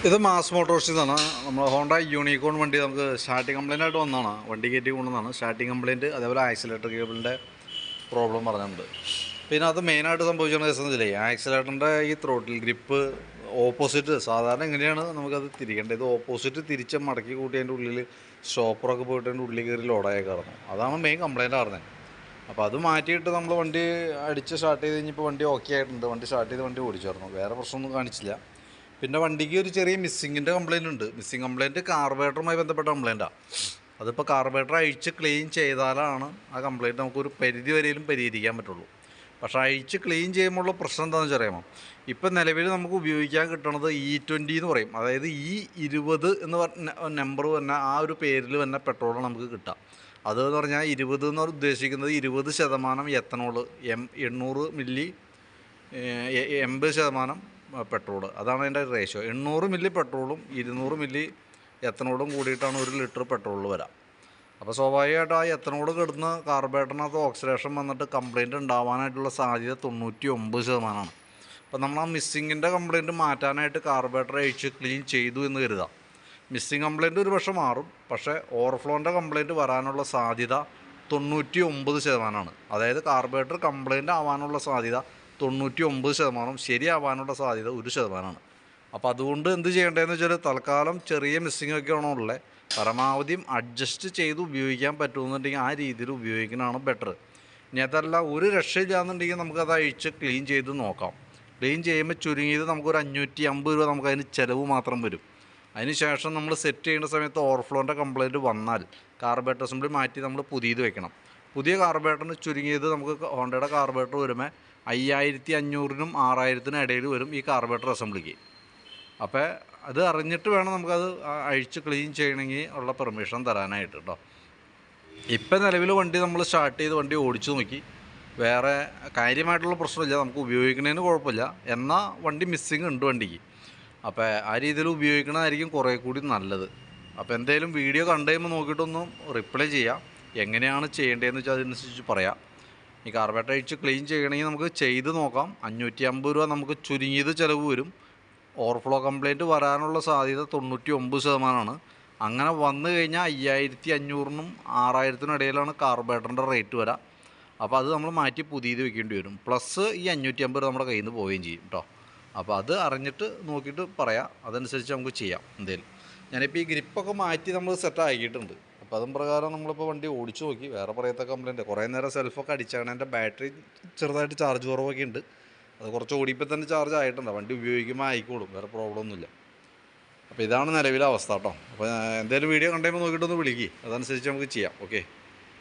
ഇത് മാസ് മോട്ടോഴ്സിൽ നിന്നാണ്. നമ്മൾ ഹോണ്ട യൂണിക്കോൺ വണ്ടി നമുക്ക് സ്റ്റാർട്ടിങ് കംപ്ലയിൻ്റ് ആയിട്ട് വന്നതാണ്. വണ്ടി കയറ്റി കൊണ്ടുവന്നാണ് സ്റ്റാർട്ടിങ് കംപ്ലയിൻറ്റ്. അതേപോലെ ആക്സിലേറ്റർ കേബിളിൻ്റെ പ്രോബ്ലം പറഞ്ഞിട്ടുണ്ട്. പിന്നെ അത് മെയിനായിട്ട് സംഭവിച്ചിരുന്ന കേസ് എന്ന് വെച്ചാൽ ആക്സിലേറ്ററിൻ്റെ ഈ ത്രോട്ടിൽ ഗ്രിപ്പ് ഓപ്പോസിറ്റ് സാധാരണ എങ്ങനെയാണ് നമുക്കത് തിരിക്കേണ്ടത്. ഇത് ഓപ്പോസിറ്റ് തിരിച്ച് മടക്കി കൂട്ടി അതിൻ്റെ ഉള്ളിൽ സ്റ്റോപ്പറൊക്കെ പോയിട്ട് അതിൻ്റെ ഉള്ളിൽ കയറി ലോഡായി കിടന്നു. അതാണ് മെയിൻ കംപ്ലയിൻ്റ് ആയിരുന്നത്. അപ്പോൾ അത് മാറ്റിയിട്ട് നമ്മൾ വണ്ടി അടിച്ച് സ്റ്റാർട്ട് ചെയ്ത് കഴിഞ്ഞപ്പോൾ വണ്ടി ഓക്കെ ആയിട്ടുണ്ട്. വണ്ടി സ്റ്റാർട്ട് ചെയ്ത് വണ്ടി ഓടിച്ചായിരുന്നു, വേറെ പ്രശ്നമൊന്നും കാണിച്ചില്ല. പിന്നെ വണ്ടിക്ക് ഒരു ചെറിയ മിസ്സിങ്ങിൻ്റെ കംപ്ലയിൻ്റ് ഉണ്ട്. മിസ്സിങ് കംപ്ലയിൻറ്റ് കാർബറേറ്ററുമായി ബന്ധപ്പെട്ട കംപ്ലയിൻറ്റാണ്. അതിപ്പോൾ കാർബറേറ്റർ അഴിച്ച് ക്ലീൻ ചെയ്താലാണ് ആ കംപ്ലയിൻറ്റ് നമുക്കൊരു പരിധി വരെയും പരിഹരിക്കാൻ പറ്റുള്ളൂ. പക്ഷേ അഴിച്ച് ക്ലീൻ ചെയ്യുമ്പോഴുള്ള പ്രശ്നം എന്താണെന്ന് വെച്ചാൽ അറിയാമോ, ഇപ്പം നിലവിൽ നമുക്ക് ഉപയോഗിക്കാൻ കിട്ടുന്നത് E20 എന്ന് പറയും. അതായത് E20 എന്ന് പറഞ്ഞ നമ്പർ തന്നെ ആ ഒരു പേരിൽ തന്നെ പെട്രോളാണ് നമുക്ക് കിട്ടുക. അതെന്ന് പറഞ്ഞാൽ 20 എന്ന് ഉദ്ദേശിക്കുന്നത് 20% എത്തനോള്, 800 മില്ലി 80% പെട്രോൾ. അതാണ് അതിൻ്റെ റേഷ്യോ. 800 മില്ലി പെട്രോളും 200 മില്ലി എത്തനോളും കൂടിയിട്ടാണ് 1 ലിറ്റർ പെട്രോളിൽ വരാം. അപ്പോൾ സ്വാഭാവികമായിട്ട് ആ എത്തനോൾ കിടന്ന് കാർബറേറ്ററിനകത്ത് ഓക്സിഡേഷൻ വന്നിട്ട് കംപ്ലയിൻറ്റ് ഉണ്ടാവാനായിട്ടുള്ള സാധ്യത 99%. അപ്പോൾ നമ്മൾ ആ മിസ്സിങ്ങിൻ്റെ കംപ്ലയിൻറ്റ് മാറ്റാനായിട്ട് കാർബറേറ്റർ അഴിച്ച് ക്ലീൻ ചെയ്തു എന്ന് കരുതാം. മിസ്സിങ് കംപ്ലയിൻറ്റ് ഒരു പക്ഷേ മാറും, പക്ഷേ ഓവർഫ്ലോൻ്റെ കംപ്ലയിൻറ്റ് വരാനുള്ള സാധ്യത 99%. അതായത് കാർബറേറ്റർ കംപ്ലയിൻ്റ് ആവാനുള്ള സാധ്യത 99%, ശരിയാവാനുള്ള സാധ്യത 1%. അപ്പോൾ അതുകൊണ്ട് എന്ത് ചെയ്യേണ്ടതെന്ന് വെച്ചാൽ തൽക്കാലം ചെറിയ മിസ്സിങ്ങൊക്കെ ആണോ ഉള്ളത്, പരമാവധി അഡ്ജസ്റ്റ് ചെയ്ത് ഉപയോഗിക്കാൻ പറ്റുമെന്നുണ്ടെങ്കിൽ ആ രീതിയിൽ ഉപയോഗിക്കുന്നതാണ് ബെറ്റർ. ഇനി അതല്ല ഒരു രക്ഷയില്ലാന്നുണ്ടെങ്കിൽ നമുക്കത് അഴിച്ച് ക്ലീൻ ചെയ്ത് നോക്കാം. ക്ലീൻ ചെയ്യുമ്പോൾ ചുരുങ്ങിയത് നമുക്കൊരു 550 രൂപ നമുക്കതിന് ചിലവ് മാത്രം വരും. അതിന് ശേഷം നമ്മൾ സെറ്റ് ചെയ്യുന്ന സമയത്ത് ഓവർഫ്ലോൻ്റെ കംപ്ലയിൻറ്റ് വന്നാൽ കാർബറേറ്റർ അസംബ്ലി മാറ്റി നമ്മൾ പുതിയത് വെക്കണം. പുതിയ കാർബറേറ്ററിന് ചുരുങ്ങിയത് നമുക്ക് ഹോണ്ടയുടെ കാർബറേറ്റർ വരുമ്പോൾ 5500-നും 6000-ത്തിനും ഇടയിൽ വരും ഈ കാർബറേറ്റർ അസംബ്ലിക്ക്. അപ്പോൾ അത് അറിഞ്ഞിട്ട് വേണം നമുക്കത് അഴിച്ച് ക്ലീൻ ചെയ്യണമെങ്കിൽ ഉള്ള പെർമിഷൻ തരാനായിട്ട് കേട്ടോ. ഇപ്പം നിലവിൽ വണ്ടി നമ്മൾ സ്റ്റാർട്ട് ചെയ്ത് വണ്ടി ഓടിച്ചു നോക്കി, വേറെ കാര്യമായിട്ടുള്ള പ്രശ്നമില്ല, നമുക്ക് ഉപയോഗിക്കുന്നതിന് കുഴപ്പമില്ല. എന്നാൽ വണ്ടി മിസ്സിങ് ഉണ്ട് വണ്ടിക്ക്. അപ്പോൾ ആ രീതിയിൽ ഉപയോഗിക്കണമായിരിക്കും കുറേ കൂടി നല്ലത്. അപ്പോൾ എന്തായാലും വീഡിയോ കണ്ടു കഴിയുമ്പോൾ നോക്കിയിട്ടൊന്നും റിപ്ലൈ ചെയ്യാം. എങ്ങനെയാണ് ചെയ്യേണ്ടതെന്ന് വെച്ചാൽ അതിനനുസരിച്ച് പറയാം. ഈ കാർബറേറ്റർ അഴിച്ച് ക്ലീൻ ചെയ്യണമെങ്കിൽ നമുക്ക് ചെയ്ത് നോക്കാം. 550 രൂപ നമുക്ക് ചുരുങ്ങിയത് ചിലവ് വരും. ഓവർഫ്ലോ കംപ്ലയിൻറ്റ് വരാനുള്ള സാധ്യത 99%. അങ്ങനെ വന്നു കഴിഞ്ഞാൽ 5500-നും 6000-ത്തിനും ഇടയിലാണ് കാർബറേറ്ററിൻ്റെ റേറ്റ് വരാം. അപ്പോൾ അത് നമ്മൾ മാറ്റി പുതിയത് വെക്കേണ്ടി വരും. പ്ലസ് ഈ 550 നമ്മുടെ കയ്യിൽ നിന്ന് പോവുകയും ചെയ്യും കേട്ടോ. അപ്പോൾ അത് അറിഞ്ഞിട്ട് നോക്കിയിട്ട് പറയാം, അതനുസരിച്ച് നമുക്ക് ചെയ്യാം. എന്തേലും ഞാനിപ്പോൾ ഈ ഗ്രിപ്പൊക്കെ മാറ്റി നമ്മൾ സെറ്റ് ആക്കിയിട്ടുണ്ട്. അപ്പോൾ അതും പ്രകാരം നമ്മളിപ്പോൾ വണ്ടി ഓടിച്ചു നോക്കി, വേറെ പറയത്ത കംപ്ലയിൻറ്റ്. കുറേ നേരം സെൽഫൊക്കെ അടിച്ചാണ്, എൻ്റെ ബാറ്ററി ചെറുതായിട്ട് ചാർജ് കുറവൊക്കെ ഉണ്ട്. അത് കുറച്ച് ഓടിയപ്പോൾ തന്നെ ചാർജ് ആയിട്ടുണ്ട്. വണ്ടി ഉപയോഗിക്കുമ്പോൾ ആയിക്കോളും, വേറെ പ്രോബ്ലം ഒന്നുമില്ല. അപ്പോൾ ഇതാണ് നിലവിലെ അവസ്ഥ കേട്ടോ. അപ്പോൾ എന്തായാലും വീഡിയോ കണ്ടുമ്പോൾ നോക്കിയിട്ടൊന്ന് വിളിക്കുക, അതനുസരിച്ച് നമുക്ക് ചെയ്യാം. ഓക്കെ.